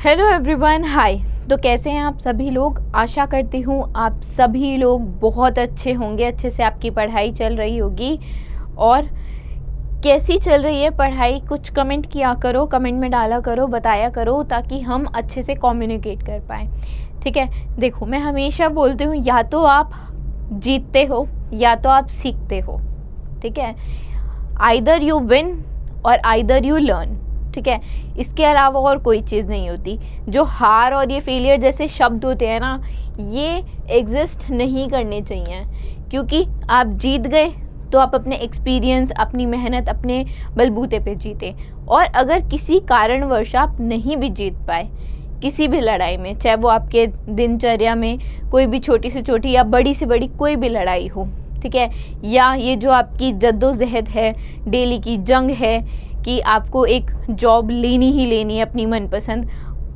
Hello everyone, हाय। तो कैसे हैं आप सभी लोग? आशा करती हूँ आप सभी लोग बहुत अच्छे होंगे, अच्छे से आपकी पढ़ाई चल रही होगी। और कैसी चल रही है पढ़ाई, कुछ कमेंट किया करो, कमेंट में डाला करो, बताया करो, ताकि हम अच्छे से कम्युनिकेट कर पाएँ। ठीक है, देखो मैं हमेशा बोलती हूँ, या तो आप जीतते हो या तो आप सीखते हो। ठीक है, आइदर यू विन और आइदर यू लर्न। ठीक है, इसके अलावा और कोई चीज़ नहीं होती। जो हार और ये फेलियर जैसे शब्द होते हैं ना, ये एग्जिस्ट नहीं करने चाहिए, क्योंकि आप जीत गए तो आप अपने एक्सपीरियंस, अपनी मेहनत, अपने बलबूते पे जीते। और अगर किसी कारणवश आप नहीं भी जीत पाए किसी भी लड़ाई में, चाहे वो आपके दिनचर्या में कोई भी छोटी से छोटी या बड़ी से बड़ी कोई भी लड़ाई हो, ठीक है, या ये जो आपकी जद्दोजहद है, डेली की जंग है कि आपको एक जॉब लेनी ही लेनी है अपनी मनपसंद,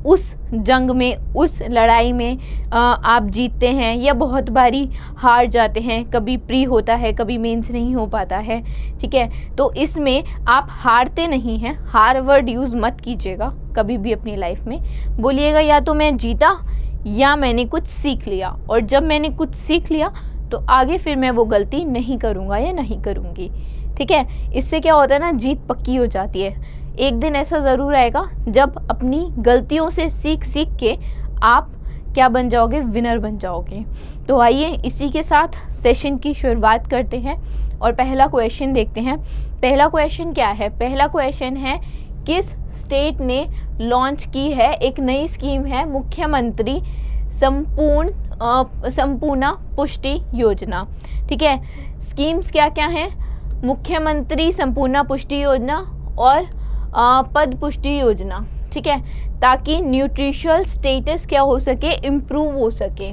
उस जंग में, उस लड़ाई में आप जीतते हैं या बहुत बारी हार जाते हैं। कभी प्री होता है, कभी मेंस नहीं हो पाता है। ठीक है, तो इसमें आप हारते नहीं हैं। हार वर्ड यूज़ मत कीजिएगा कभी भी अपनी लाइफ में। बोलिएगा या तो मैं जीता या मैंने कुछ सीख लिया, और जब मैंने कुछ सीख लिया तो आगे फिर मैं वो गलती नहीं करूँगा या नहीं करूँगी। ठीक है, इससे क्या होता है ना, जीत पक्की हो जाती है। एक दिन ऐसा ज़रूर आएगा जब अपनी गलतियों से सीख के आप क्या बन जाओगे, विनर बन जाओगे। तो आइए इसी के साथ सेशन की शुरुआत करते हैं और पहला क्वेश्चन देखते हैं। पहला क्वेश्चन क्या है? पहला क्वेश्चन है, किस स्टेट ने लॉन्च की है एक नई स्कीम है, मुख्यमंत्री संपूर्ण पुष्टि योजना। ठीक है, स्कीम्स क्या क्या हैं? मुख्यमंत्री संपूर्ण पुष्टि योजना और पद पुष्टि योजना। ठीक है, ताकि न्यूट्रिशनल स्टेटस क्या हो सके, इम्प्रूव हो सके।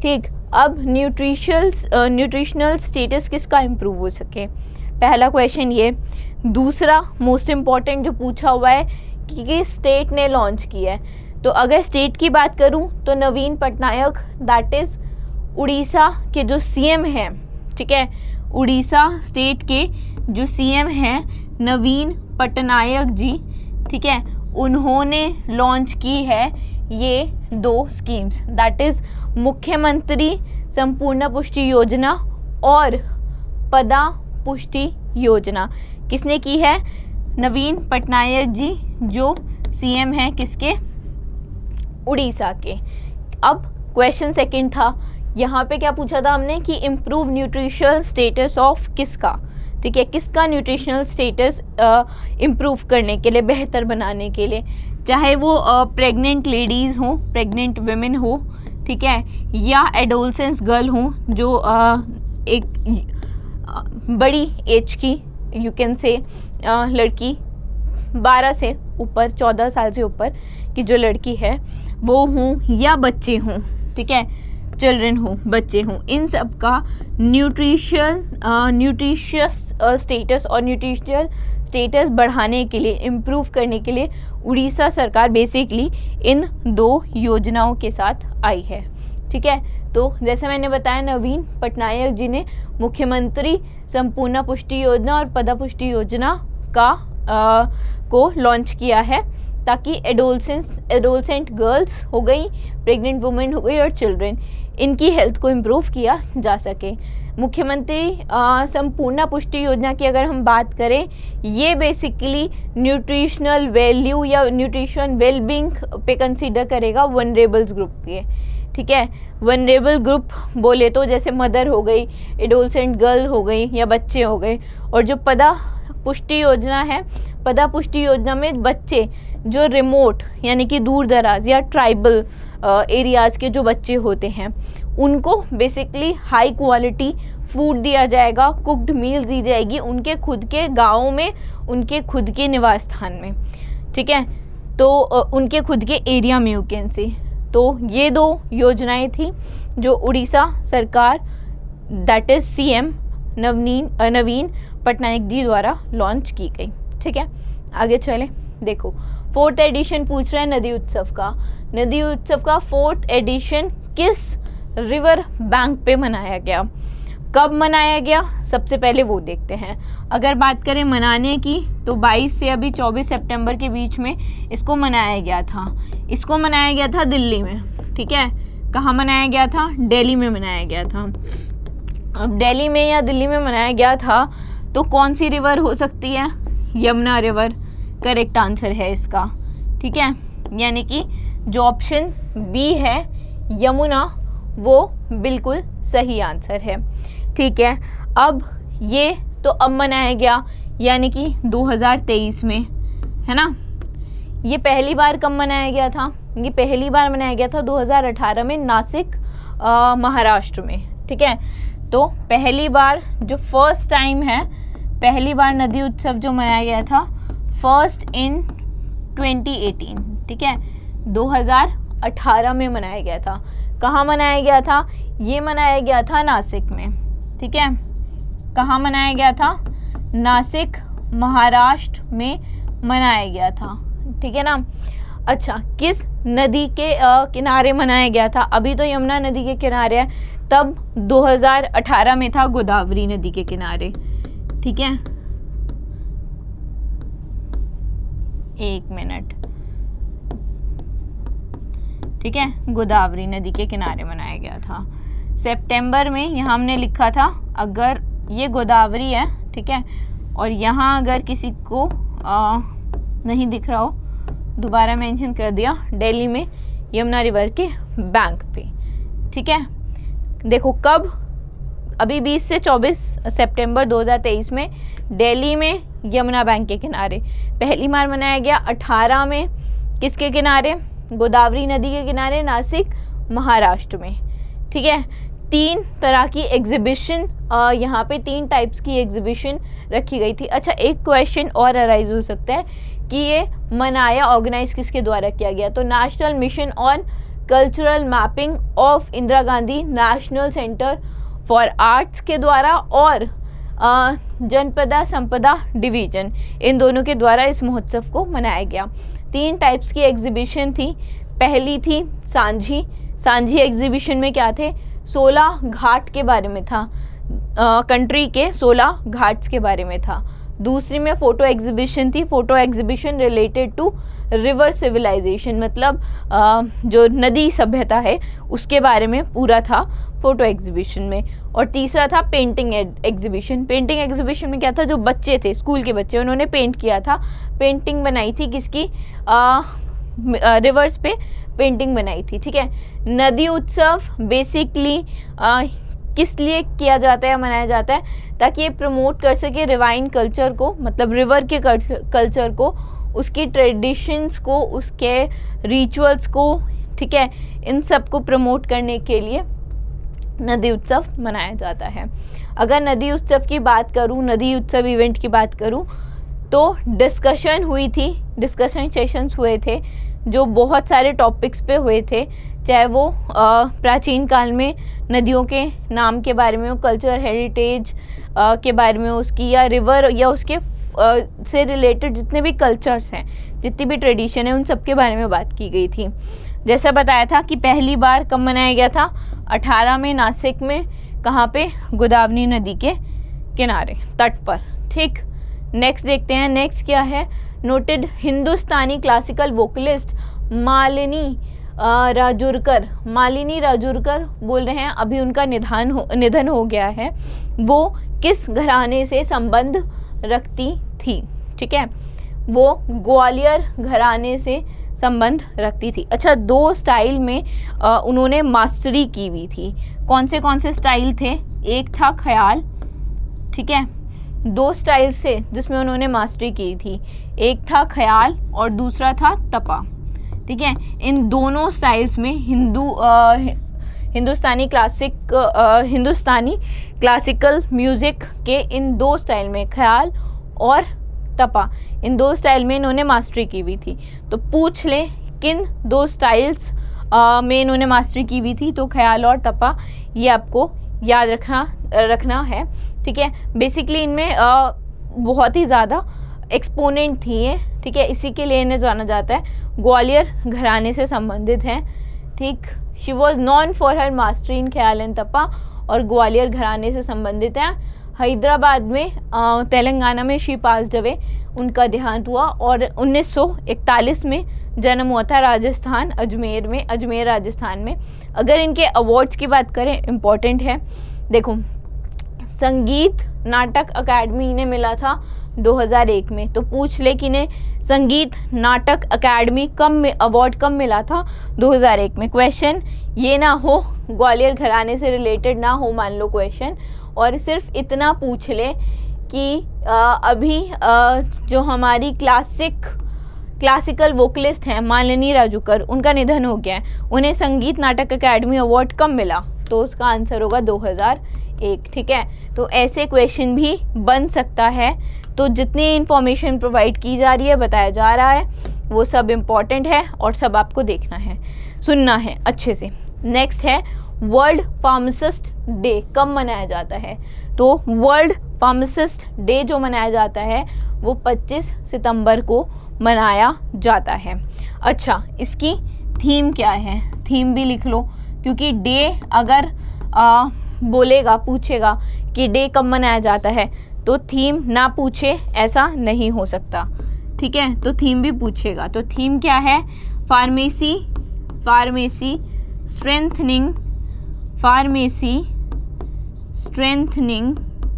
ठीक, अब न्यूट्रिशनल स्टेटस किसका इम्प्रूव हो सके, पहला क्वेश्चन ये। दूसरा मोस्ट इम्पॉर्टेंट जो पूछा हुआ है कि किस स्टेट ने लॉन्च किया है, तो अगर स्टेट की बात करूं तो नवीन पटनायक, दैट इज़ उड़ीसा के जो सीएम हैं। ठीक है, उड़ीसा स्टेट के जो सीएम हैं नवीन पटनायक जी, ठीक है, उन्होंने लॉन्च की है ये दो स्कीम्स, दैट इज़ मुख्यमंत्री संपूर्ण पुष्टि योजना और पदा पुष्टि योजना। किसने की है? नवीन पटनायक जी, जो सीएम हैं किसके? उड़ीसा के। अब क्वेश्चन सेकंड था, यहाँ पे क्या पूछा था हमने कि इम्प्रूव न्यूट्रिशनल स्टेटस ऑफ किसका। ठीक है, किसका न्यूट्रिशनल स्टेटस इम्प्रूव करने के लिए, बेहतर बनाने के लिए, चाहे वो प्रेग्नेंट लेडीज़ हों, प्रेग्नेंट वेमेन हो, ठीक है, या एडोलसेंस गर्ल हों, जो एक बड़ी एज की, यू कैन से लड़की 12 से ऊपर, 14 साल से ऊपर की जो लड़की है वो हों, या बच्चे हों, ठीक है, चिल्ड्रन हो, बच्चे हों, इन सब का न्यूट्रिशियस स्टेटस और न्यूट्रिशनल स्टेटस बढ़ाने के लिए, इम्प्रूव करने के लिए उड़ीसा सरकार बेसिकली इन दो योजनाओं के साथ आई है। ठीक है, तो जैसे मैंने बताया, नवीन पटनायक जी ने मुख्यमंत्री संपूर्ण पुष्टि योजना और पदा पुष्टि योजना का को लॉन्च किया है, ताकि एडोलसेंट गर्ल्स हो गई, प्रेग्नेंट वुमेन हो गई और चिल्ड्रन, इनकी हेल्थ को इम्प्रूव किया जा सके। मुख्यमंत्री संपूर्ण पुष्टि योजना की अगर हम बात करें, ये बेसिकली न्यूट्रिशनल वैल्यू या न्यूट्रिशन वेलबींग पे कंसीडर करेगा वनरेबल्स ग्रुप के। ठीक है, वनरेबल ग्रुप बोले तो जैसे मदर हो गई, एडोलसेंट गर्ल हो गई या बच्चे हो गए। और जो पदा पुष्टि योजना है, पदा पुष्टि योजना में बच्चे जो रिमोट यानी कि दूर दराज या ट्राइबल एरियाज़ के जो बच्चे होते हैं, उनको बेसिकली हाई क्वालिटी फूड दिया जाएगा, कुक्ड मील्स दी जाएगी उनके खुद के गाँव में, उनके खुद के निवास स्थान में। ठीक है, तो उनके खुद के एरिया में, यू कैन से। तो ये दो योजनाएं थी जो उड़ीसा सरकार, दैट इज़ सीएम नवीन पटनायक जी द्वारा लॉन्च की गई। ठीक है, आगे चले। देखो, 4th एडिशन पूछ रहा है नदी उत्सव का। नदी उत्सव का 4th एडिशन किस रिवर बैंक पे मनाया गया? कब मनाया गया, सबसे पहले वो देखते हैं। अगर बात करें मनाने की तो 22 से अभी 24 सितंबर के बीच में इसको मनाया गया था। इसको मनाया गया था दिल्ली में, ठीक है। कहाँ मनाया गया था? दिल्ली में मनाया गया था। अब दिल्ली में या दिल्ली में मनाया गया था तो कौन सी रिवर हो सकती है? यमुना रिवर करेक्ट आंसर है इसका, ठीक है। यानी कि जो ऑप्शन बी है यमुना वो बिल्कुल सही आंसर है, ठीक है। अब ये तो अब मनाया गया यानी कि 2023 में, है ना। ये पहली बार कब मनाया गया था? ये पहली बार मनाया गया था 2018 में नासिक महाराष्ट्र में, ठीक है। तो पहली बार जो फर्स्ट टाइम है, पहली बार नदी उत्सव जो मनाया गया था फर्स्ट इन 2018, ठीक है, 2018 में मनाया गया था। कहाँ मनाया गया था? ये मनाया गया था नासिक में, ठीक है। कहाँ मनाया गया था? नासिक महाराष्ट्र में मनाया गया था, ठीक है ना। अच्छा, किस नदी के किनारे मनाया गया था? अभी तो यमुना नदी के किनारे है, तब 2018 में था गोदावरी नदी के किनारे, ठीक है। एक मिनट, ठीक है, गोदावरी नदी के किनारे मनाया गया था सितंबर में। यहाँ हमने लिखा था अगर ये गोदावरी है, ठीक है, और यहाँ अगर किसी को नहीं दिख रहा हो, दोबारा मेंशन कर दिया, दिल्ली में यमुना रिवर के बैंक पे, ठीक है। देखो कब, अभी 20 से 24 सितंबर 2023 में दिल्ली में यमुना बैंक के किनारे पहली बार मनाया गया। 18 में किसके किनारे? गोदावरी नदी के किनारे नासिक महाराष्ट्र में, ठीक है। 3 तरह की एग्जीबिशन, यहाँ पे 3 टाइप्स की एग्जीबिशन रखी गई थी। अच्छा, एक क्वेश्चन और अराइज हो सकता है कि ये मनाया ऑर्गेनाइज किसके द्वारा किया गया? तो national mission on cultural mapping of Indira Gandhi national centre for arts के द्वारा और जनपदा संपदा डिवीजन, इन दोनों के द्वारा इस महोत्सव को मनाया गया। 3 टाइप्स की एग्जीबिशन थी। पहली थी सांझी। सांझी एग्जीबिशन में क्या थे? 16 घाट के बारे में था, कंट्री के 16 घाट्स के बारे में था। दूसरी में फ़ोटो एग्जीबिशन थी। Photo exhibition related to river civilisation, मतलब जो नदी सभ्यता है उसके बारे में पूरा था फ़ोटो एग्जीबिशन में। और तीसरा था पेंटिंग एग्जीबिशन। पेंटिंग एग्जीबिशन में क्या था? जो बच्चे थे, स्कूल के बच्चे, उन्होंने पेंट किया था, पेंटिंग बनाई थी किसकी? रिवर्स पे पेंटिंग बनाई थी, ठीक है। नदी उत्सव बेसिकली किस लिए किया जाता है, मनाया जाता है? ताकि ये प्रमोट कर सके रिवाइन कल्चर को, मतलब रिवर के कल्चर को, उसकी ट्रेडिशंस को, उसके रिचुअल्स को, ठीक है, इन सब को प्रमोट करने के लिए नदी उत्सव मनाया जाता है। अगर नदी उत्सव की बात करूँ, नदी उत्सव इवेंट की बात करूँ, तो डिस्कशन हुई थी, डिस्कशन सेशंस हुए थे जो बहुत सारे टॉपिक्स पे हुए थे, चाहे वो प्राचीन काल में नदियों के नाम के बारे में हो, कल्चर हेरिटेज के बारे में उसकी, या रिवर या उसके से रिलेटेड जितने भी कल्चर्स हैं, जितनी भी ट्रेडिशन है, उन सब के बारे में बात की गई थी। जैसा बताया था कि पहली बार कब मनाया गया था? 18 में नासिक में। कहाँ पे? गोदावरी नदी के किनारे, तट पर, ठीक। नेक्स्ट देखते हैं, नेक्स्ट क्या है? नोटेड हिंदुस्तानी क्लासिकल वोकलिस्ट मालिनी राजुरकर, मालिनी राजुरकर बोल रहे हैं, अभी उनका निधन हो गया है। वो किस घराने से संबंध रखती थी? ठीक है, वो ग्वालियर घराने से संबंध रखती थी। अच्छा, 2 स्टाइल में उन्होंने मास्टरी की हुई थी। कौन से स्टाइल थे? एक था ख्याल, ठीक है, 2 स्टाइल से जिसमें उन्होंने मास्टरी की थी, एक था ख्याल और दूसरा था तपा, ठीक है। इन दोनों स्टाइल्स में हिंदुस्तानी क्लासिकल म्यूज़िक के इन 2 स्टाइल में, ख्याल और तपा, इन 2 स्टाइल में इन्होंने मास्टरी की हुई थी। तो पूछ ले किन 2 स्टाइल्स में इन्होंने मास्टरी की हुई थी, तो ख्याल और तपा, ये आपको याद रखना है, ठीक है। बेसिकली इनमें बहुत ही ज़्यादा एक्सपोनेंट थी ये, ठीक है, इसी के लिए इन्हें जाना जाता है, ग्वालियर घराने से संबंधित हैं, ठीक। She was non for her mastery इन ख्याल एंड तपा, और ग्वालियर घराने से संबंधित हैं। हैदराबाद में तेलंगाना में शी पास्ड अवे, उनका देहांत हुआ और 1941 में जन्म हुआ था राजस्थान अजमेर में, अजमेर राजस्थान में। अगर इनके अवार्ड्स की बात करें, इम्पोर्टेंट है, देखो संगीत नाटक अकादमी इन्हें मिला था 2001 में। तो पूछ ले कि इन्हें संगीत नाटक अकादमी अवार्ड कब मिला था? 2001 में। क्वेश्चन ये ना हो ग्वालियर घराने से रिलेटेड ना हो मान लो क्वेश्चन, और सिर्फ इतना पूछ ले कि अभी जो हमारी क्लासिकल वोकलिस्ट हैं मालिनी राजूकर, उनका निधन हो गया है, उन्हें संगीत नाटक अकादमी अवार्ड कब मिला? तो उसका आंसर होगा 2001। ठीक है, तो ऐसे क्वेश्चन भी बन सकता है। तो जितनी इन्फॉर्मेशन प्रोवाइड की जा रही है, बताया जा रहा है, वो सब इम्पॉर्टेंट है और सब आपको देखना है, सुनना है अच्छे से। नेक्स्ट है वर्ल्ड फार्मासिस्ट डे कब मनाया जाता है? तो वर्ल्ड फार्मासिस्ट डे जो मनाया जाता है वो 25 सितंबर को मनाया जाता है। अच्छा, इसकी थीम क्या है? थीम भी लिख लो, क्योंकि डे अगर बोलेगा, पूछेगा कि डे कब मनाया जाता है, तो थीम ना पूछे ऐसा नहीं हो सकता। ठीक है, तो थीम भी पूछेगा। तो थीम क्या है? Pharmacy strengthening.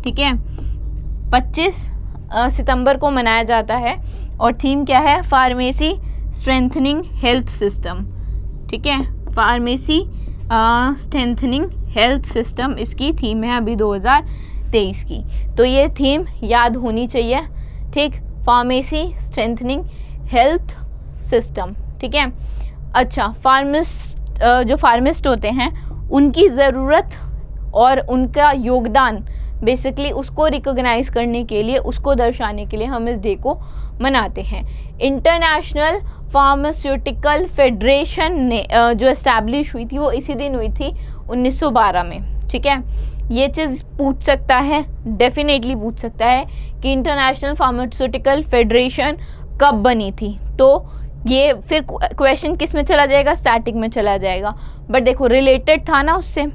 ठीक है, 25 सितंबर को मनाया जाता है और थीम क्या है? Pharmacy strengthening health system. ठीक है, फार्मेसी स्ट्रेंथनिंग हेल्थ सिस्टम इसकी थीम है अभी 2023 की। तो ये थीम याद होनी चाहिए। ठीक, फार्मेसी स्ट्रेंथनिंग हेल्थ सिस्टम। ठीक है, अच्छा, जो फार्मिस्ट होते हैं उनकी ज़रूरत और उनका योगदान, बेसिकली उसको रिकॉग्नाइज करने के लिए, उसको दर्शाने के लिए हम इस डे को मनाते हैं। इंटरनेशनल फार्मास्यूटिकल फेडरेशन ने जो एस्टैब्लिश हुई थी वो इसी दिन हुई थी 1912 में। ठीक है, ये चीज़ पूछ सकता है, डेफिनेटली पूछ सकता है कि इंटरनेशनल फार्मास्यूटिकल फेडरेशन कब बनी थी। तो ये फिर क्वेश्चन किस में चला जाएगा? स्टैटिक में चला जाएगा। बट देखो रिलेटेड था ना उससे,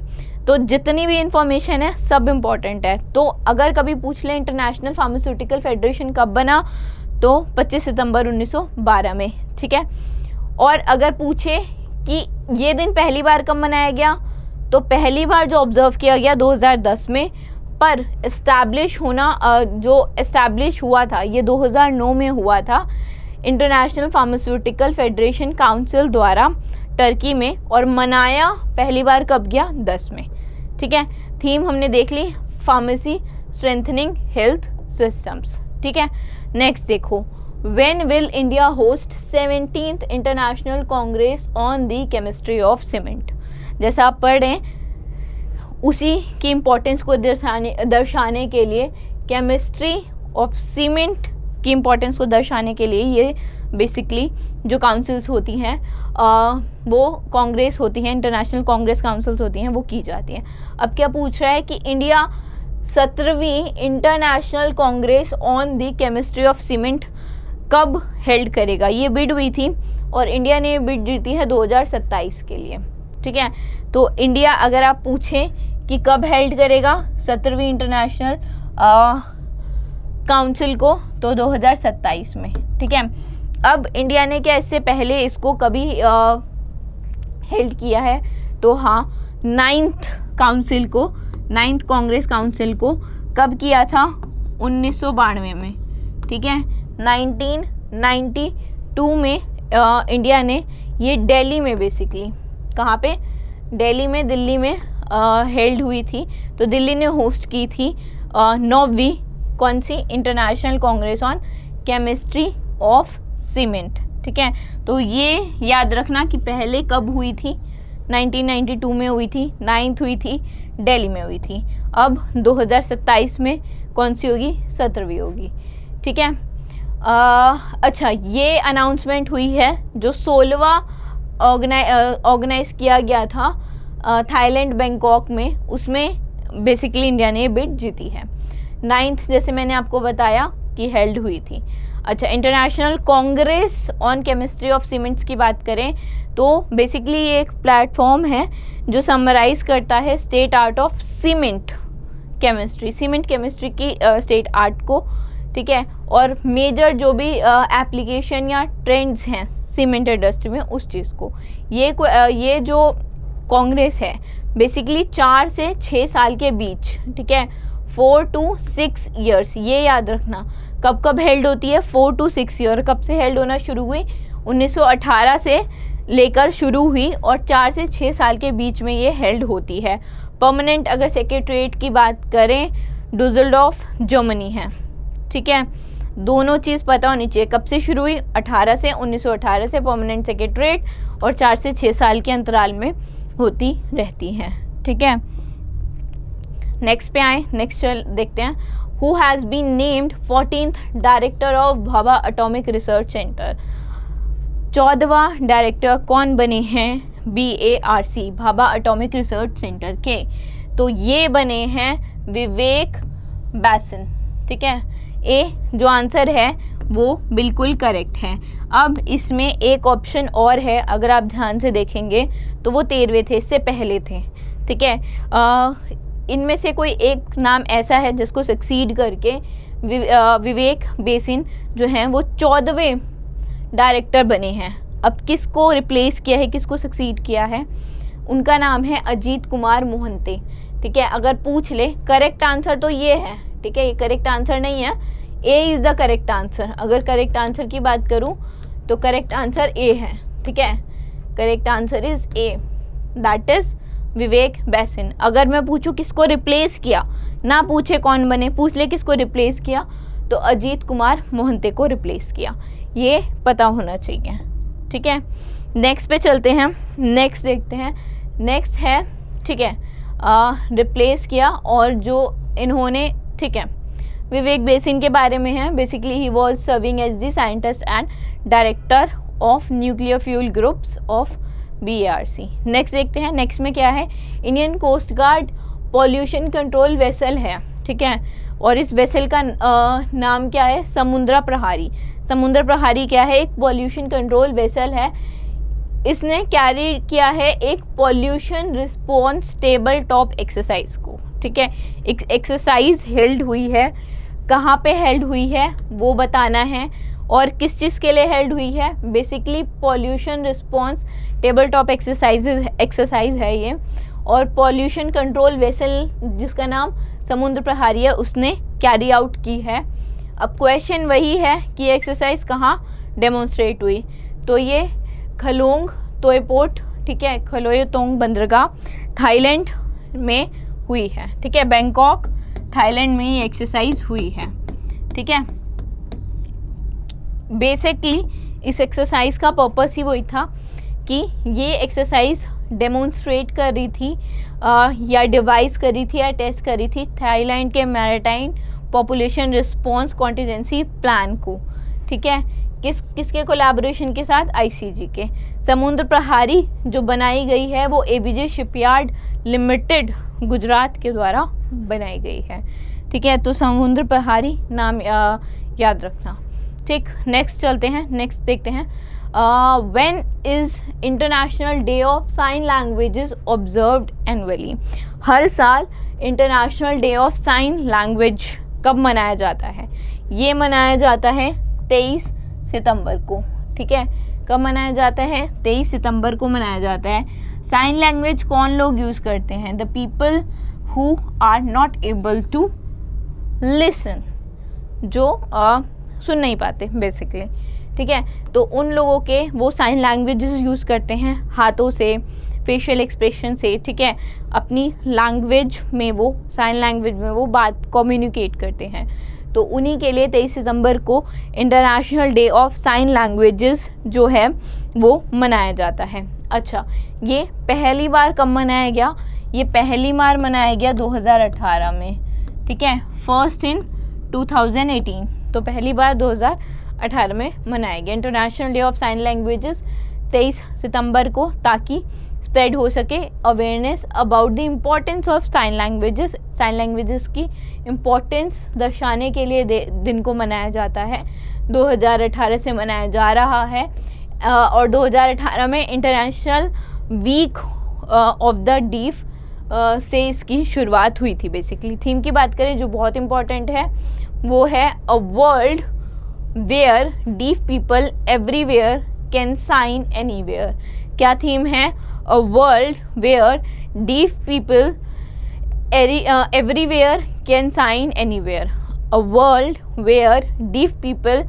तो जितनी भी इंफॉर्मेशन है सब इम्पॉर्टेंट है। तो अगर कभी पूछ ले इंटरनेशनल फार्मास्यूटिकल फेडरेशन कब बना, तो 25 सितंबर 1912 में। ठीक है, और अगर पूछे कि ये दिन पहली बार कब मनाया गया, तो पहली बार जो ऑब्जर्व किया गया 2010 में, पर जो एस्टैब्लिश हुआ था ये 2009 में हुआ था इंटरनेशनल फार्मास्यूटिकल फेडरेशन काउंसिल द्वारा टर्की में, और मनाया पहली बार कब गया? 10 में। ठीक है, थीम हमने देख ली, फार्मेसी स्ट्रेंथनिंग हेल्थ सिस्टम्स। ठीक है, नेक्स्ट देखो, when will India host 17th international congress on the chemistry of cement? जैसा आप पढ़ रहे हैं उसी की इम्पोर्टेंस को दर्शाने के लिए, केमिस्ट्री ऑफ सीमेंट की इम्पोर्टेंस को दर्शाने के लिए ये बेसिकली जो काउंसिल्स होती हैं वो कांग्रेस होती हैं, इंटरनेशनल कांग्रेस काउंसिल्स होती हैं, वो की जाती हैं। अब क्या पूछ रहा है कि इंडिया 17वीं international congress on the chemistry of cement कब हेल्ड करेगा? ये बिड हुई थी और इंडिया ने बिड जीती है 2027 के लिए। ठीक है, तो इंडिया अगर आप पूछें कि कब हेल्ड करेगा 17वीं इंटरनेशनल काउंसिल को, तो 2027 में। ठीक है, अब इंडिया ने क्या इससे पहले इसको कभी हेल्ड किया है? तो हाँ, 9th कांग्रेस काउंसिल को कब किया था? 1992 में। ठीक है, 1992 में इंडिया ने ये दिल्ली में, बेसिकली कहाँ पे? दिल्ली में हेल्ड हुई थी। तो दिल्ली ने होस्ट की थी 9वीं कौन सी? International congress on chemistry of cement. ठीक है, तो ये याद रखना कि पहले कब हुई थी? 1992 में हुई थी, 9th हुई थी, दिल्ली में हुई थी। अब 2027 में कौन सी होगी? 17वीं होगी। ठीक है, अच्छा, ये अनाउंसमेंट हुई है जो 16वां ऑर्गेनाइज किया गया था थाईलैंड बैंकॉक में, उसमें बेसिकली इंडिया ने बिड जीती है। 9th जैसे मैंने आपको बताया कि हेल्ड हुई थी। अच्छा, international congress on chemistry of cements की बात करें तो बेसिकली ये एक प्लेटफॉर्म है जो समराइज करता है state art of cement chemistry की स्टेट आर्ट को, ठीक है, और मेजर जो भी एप्लीकेशन या ट्रेंड्स हैं सीमेंट इंडस्ट्री में उस चीज़ को। ये जो कांग्रेस है बेसिकली 4 से 6 साल के बीच, ठीक है, 4 to 6 years, ये याद रखना कब कब हेल्ड होती है, 4 to 6 ईयर। कब से हेल्ड होना शुरू हुई, 1918 से लेकर शुरू हुई और 4 से 6 साल के बीच में ये हेल्ड होती है। परमानेंट अगर सेक्रेटरीट की बात करें डुसलडॉर्फ जर्मनी है, ठीक है, दोनों चीज़ पता होनी चाहिए। कब से शुरू हुई, 1918 से परमानेंट सेक्रेटरीट और 4 से 6 साल के अंतराल में होती रहती हैं, ठीक है। नेक्स्ट पे आए, नेक्स्ट देखते हैं। Who has been named 14th director of Bhabha atomic research centre. 14वां डायरेक्टर कौन बने हैं BARC Bhabha atomic research centre के? तो ये बने हैं विवेक बेसिन, ठीक है। ए जो आंसर है वो बिल्कुल करेक्ट है। अब इसमें एक ऑप्शन और है, अगर आप ध्यान से देखेंगे तो वो 13वें थे, इससे पहले थे, ठीक है। इनमें से कोई एक नाम ऐसा है जिसको सक्सीड करके विवेक बेसिन जो हैं वो 14वें डायरेक्टर बने हैं। अब किसको रिप्लेस किया है, किसको सक्सीड किया है, उनका नाम है अजीत कुमार मोहंते, ठीक है। अगर पूछ ले, करेक्ट आंसर तो ये है, ठीक है, ये करेक्ट आंसर नहीं है, A is the correct answer. अगर करेक्ट आंसर की बात करूं तो करेक्ट आंसर ए है, ठीक है, correct answer is a, that is Vivek basin. अगर मैं पूछूं किसको रिप्लेस किया, ना पूछे कौन बने, पूछ ले किसको रिप्लेस किया, तो अजीत कुमार मोहंते को रिप्लेस किया, ये पता होना चाहिए, ठीक है। नेक्स्ट पे चलते हैं, नेक्स्ट देखते हैं। नेक्स्ट है, ठीक है, रिप्लेस किया और जो इन्होंने, ठीक है, विवेक बेसिन के बारे में है। Basically he was serving as the scientist and director of nuclear fuel groups of BARC। Next देखते हैं, नेक्स्ट में क्या है, Indian coast guard pollution control vessel है, ठीक है, और इस वेसल का नाम क्या है, समुद्रा प्रहारी। समुद्र प्रहारी क्या है, एक पॉल्यूशन कंट्रोल वेसल है। इसने कैरी किया है एक pollution response table top exercise को, ठीक है। एक एक्सरसाइज हेल्ड हुई है, कहाँ पे हेल्ड हुई है वो बताना है और किस चीज़ के लिए हेल्ड हुई है। Basically pollution response table top exercise है ये, और पॉल्यूशन कंट्रोल वेसल जिसका नाम समुद्र प्रहारी है उसने कैरी आउट की है। अब क्वेश्चन वही है कि ये एक्सरसाइज कहाँ डेमोन्स्ट्रेट हुई, तो ये खलोंग तोयपोर्ट, ठीक है, खलोयतोंग बंदरगाह थाईलैंड में हुई है, ठीक है, बैंकॉक थाईलैंड में ये एक्सरसाइज हुई है, ठीक है। बेसिकली इस एक्सरसाइज का पर्पस ही वही था कि ये एक्सरसाइज डेमोन्स्ट्रेट कर रही थी या डिवाइस कर रही थी या टेस्ट कर रही थी थाईलैंड के maritime population response contingency plan को, ठीक है, किसके कोलैबोरेशन के साथ, ICG के। समुद्र प्रहारी जो बनाई गई है वो ABJ शिपयार्ड लिमिटेड गुजरात के द्वारा बनाई गई है, ठीक है। तो समुद्र प्रहारी नाम याद रखना, ठीक। नेक्स्ट चलते हैं, नेक्स्ट देखते हैं। When is international day of sign languages observed annually. हर साल international day of sign language कब मनाया जाता है? ये मनाया जाता है 23 सितंबर को, ठीक है। कब मनाया जाता है? 23 सितंबर को मनाया जाता है। साइन लैंग्वेज कौन लोग यूज़ करते हैं? The people who are not able to listen, जो सुन नहीं पाते बेसिकली, ठीक है। तो उन लोगों के वो साइन लैंग्वेजेस यूज़ करते हैं, हाथों से, फेशियल एक्सप्रेशन से, ठीक है, अपनी लैंग्वेज में वो साइन लैंग्वेज में वो बात कम्युनिकेट करते हैं। तो उन्हीं के लिए 23 सितंबर को international day of sign languages जो है वो मनाया जाता है। अच्छा, ये पहली बार कब मनाया गया? ये पहली बार मनाया गया 2018 में, ठीक है, फर्स्ट इन 2018, तो पहली बार 2018 में मनाया गया। International day of sign languages 23 सितंबर को, ताकि स्प्रेड हो सके awareness about the importance of sign languages की इम्पोर्टेंस दर्शाने के लिए दिन को मनाया जाता है। 2018 से मनाया जा रहा है और 2018 में international week of the deaf से इसकी शुरुआत हुई थी। बेसिकली थीम की बात करें जो बहुत इम्पॉर्टेंट है, वो है a world where deaf people everywhere can sign anywhere. क्या थीम है? A world where deaf people everywhere can sign anywhere. A world where deaf people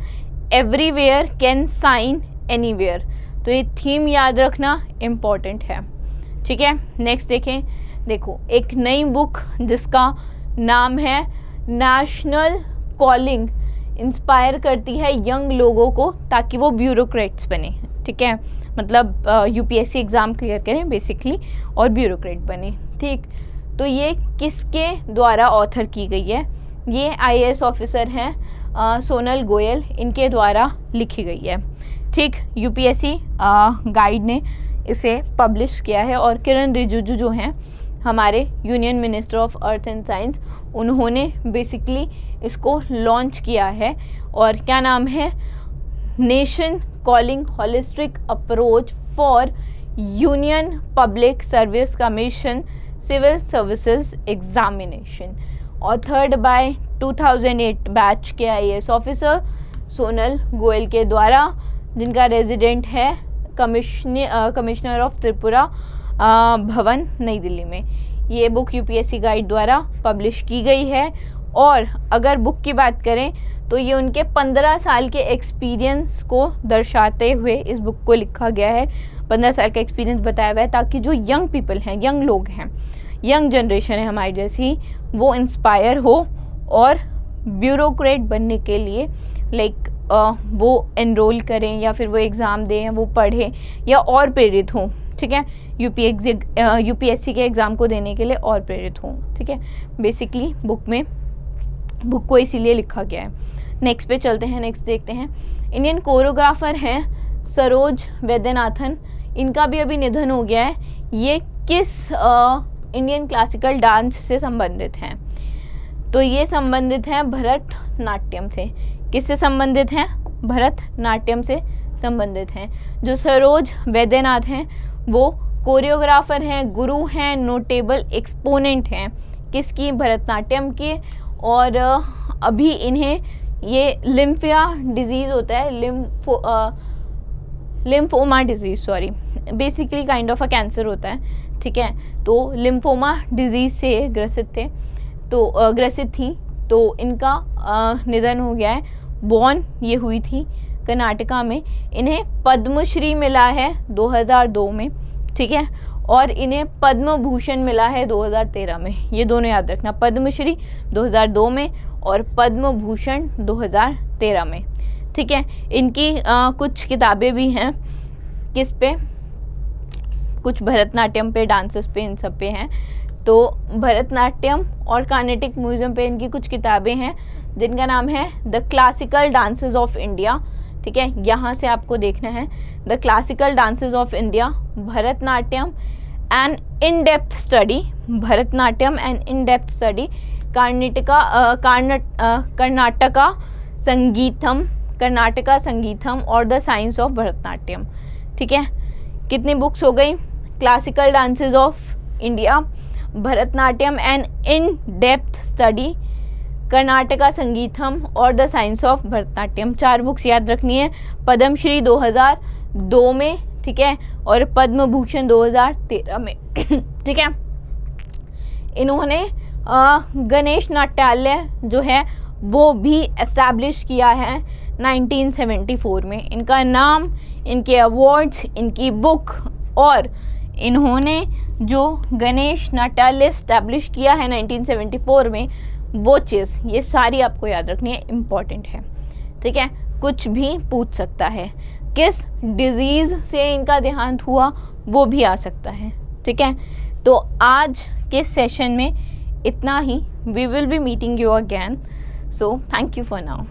everywhere can sign anywhere. तो ये थीम याद रखना इम्पॉर्टेंट है, ठीक है। नेक्स्ट देखें, देखो एक नई बुक जिसका नाम है नेशनल कॉलिंग, इंस्पायर करती है यंग लोगों को ताकि वो ब्यूरोक्रेट्स बने, ठीक है, मतलब यूपीएससी एग्ज़ाम क्लियर करें बेसिकली और ब्यूरोक्रेट बने, ठीक। तो ये किसके द्वारा ऑथर की गई है? ये आईएएस ऑफिसर हैं सोनल गोयल, इनके द्वारा लिखी गई है, ठीक। यूपीएससी गाइड ने इसे पब्लिश किया है और किरण रिजिजू जो हैं हमारे union minister of earth and science, उन्होंने बेसिकली इसको लॉन्च किया है। और क्या नाम है? Nation calling holistic approach for union public service commission civil services examination, authored by 2008 batch के आईएएस ऑफिसर सोनल गोयल के द्वारा, जिनका रेजिडेंट है कमिश्नर ऑफ त्रिपुरा भवन नई दिल्ली में। ये बुक यूपीएससी गाइड द्वारा पब्लिश की गई है। और अगर बुक की बात करें तो ये उनके 15 साल के एक्सपीरियंस को दर्शाते हुए इस बुक को लिखा गया है। 15 साल का एक्सपीरियंस बताया हुआ है ताकि जो यंग पीपल हैं, यंग लोग हैं, यंग जनरेशन है हमारी जैसी, वो इंस्पायर हो और ब्यूरोक्रेट बनने के लिए वो एनरोल करें या फिर वो एग्ज़ाम दें या वो पढ़ें या और प्रेरित हों, ठीक है, यूपीएससी के एग्ज़ाम को देने के लिए और प्रेरित हों, ठीक है। बेसिकली बुक को इसीलिए लिखा गया है। नेक्स्ट पे चलते हैं, नेक्स्ट देखते हैं। इंडियन कोरियोग्राफर हैं सरोज वैद्यनाथन, इनका भी अभी निधन हो गया है। ये किस इंडियन क्लासिकल डांस से संबंधित हैं? तो ये संबंधित हैं भरतनाट्यम से। किससे संबंधित हैं? भरतनाट्यम से संबंधित हैं। जो सरोज वैद्यनाथ हैं वो कोरियोग्राफर हैं, गुरु हैं, नोटेबल एक्सपोनेंट हैं किसकी? भरतनाट्यम के। और अभी इन्हें ये लिम्फिया डिजीज़ होता है, lymphoma disease, sorry, basically kind of a cancer होता है, ठीक है। तो लिम्फोमा डिजीज़ से ग्रसित थी, तो इनका निधन हो गया है। बॉर्न ये हुई थी कर्नाटका में। इन्हें पद्मश्री मिला है 2002 में, ठीक है, और इन्हें पद्म भूषण मिला है 2013 में। ये दोनों याद रखना, पद्मश्री 2002 में और पद्म भूषण 2013 में, ठीक है। इनकी कुछ किताबें भी हैं, किस पे? कुछ भरतनाट्यम पे, डांसेस पे, इन सब पे हैं। तो भरतनाट्यम और कार्नेटिक म्यूजियम पे इनकी कुछ किताबें हैं जिनका नाम है the classical dances of India, ठीक है। यहाँ से आपको देखना है the classical dances of India, Bharatanatyam and in depth study, Bharatanatyam and in depth study, Karnataka Sangeetham और द साइंस ऑफ भरतनाट्यम, ठीक है। कितनी बुक्स हो गई? Classical dances of India, Bharatanatyam and in depth study, Karnataka Sangeetham और the science of Bharatanatyam. 4 books याद रखनी है। पद्मश्री 2002 में, ठीक है, और पद्म भूषण 2013 में, ठीक है। इन्होंने गणेश नाट्यालय जो है वो भी एस्टैब्लिश किया है 1974 में। इनका नाम, इनके अवार्ड्स, इनकी बुक और इन्होंने जो गणेश नाट्यालय एस्टैब्लिश किया है 1974 में, वो चीज़, ये सारी आपको याद रखनी है, इम्पॉर्टेंट है, ठीक है। कुछ भी पूछ सकता है, किस डिजीज़ से इनका देहांत हुआ वो भी आ सकता है, ठीक है। तो आज के सेशन में इतना ही। We will be meeting you again, so thank you for now.